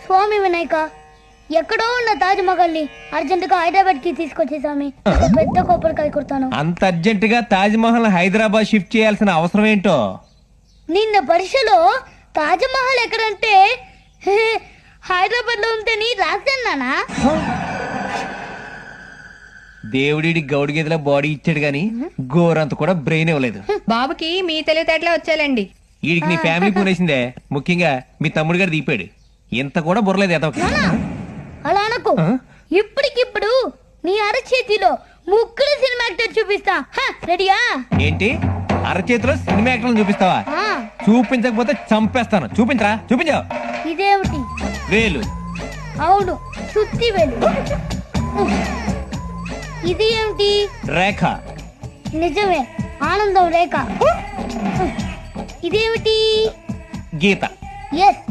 స్వామి వినాయక, ఎక్కడో ఉన్న తాజ్ మహల్ ని అర్జెంట్ గా హైదరాబాద్ కి తీసుకొచ్చే స్వామి. పెద్ద కొబ్బరికాయ కొడతాను. అంత అర్జెంట్ గా తాజ్ మహల్ హైదరాబాద్ షిఫ్ట్ చేయాల్సిన అవసరం ఏంటో? నిన్న పరీక్షలో తాజ్ మహల్ ఎక్కడంటే హైదరాబాద్ లో ఉంటేని రాశానా? దేవుడి గౌడి గేదెల బాడీ ఇచ్చాడు గాని గోరంత కూడా బ్రెయిన్ ఇవ్వలేదు. బాబుకి మీ తెలివితేటలే వచ్చాలండి. వీడికి నీ ఫ్యామిలీ పూనేసిందే, ముఖ్యంగా మీ తమ్ముడు గారు దీపాడు. ఇంత కూడా బుర్రలేదు ఎదవకి. అలా అనకు. ఇప్పటికిప్పుడు నీ అరచేతిలో ముగ్గురు సినిమా యాక్టర్ చూపిస్తా. రెడీయా? ఏంటి అరచేతిలో సినిమా యాక్టర్లను చూపిస్తావా? చూపించకపోతే చంపేస్తాను. చూపించరా, చూపించావు. ఇదేమిటి? వేలు. అవును, సుత్తి వేలు. ఇది ఏమిటి? రేఖ. నిజమే, ఆనందం రేఖ. ఇదేమిటి? గీత. ఎస్,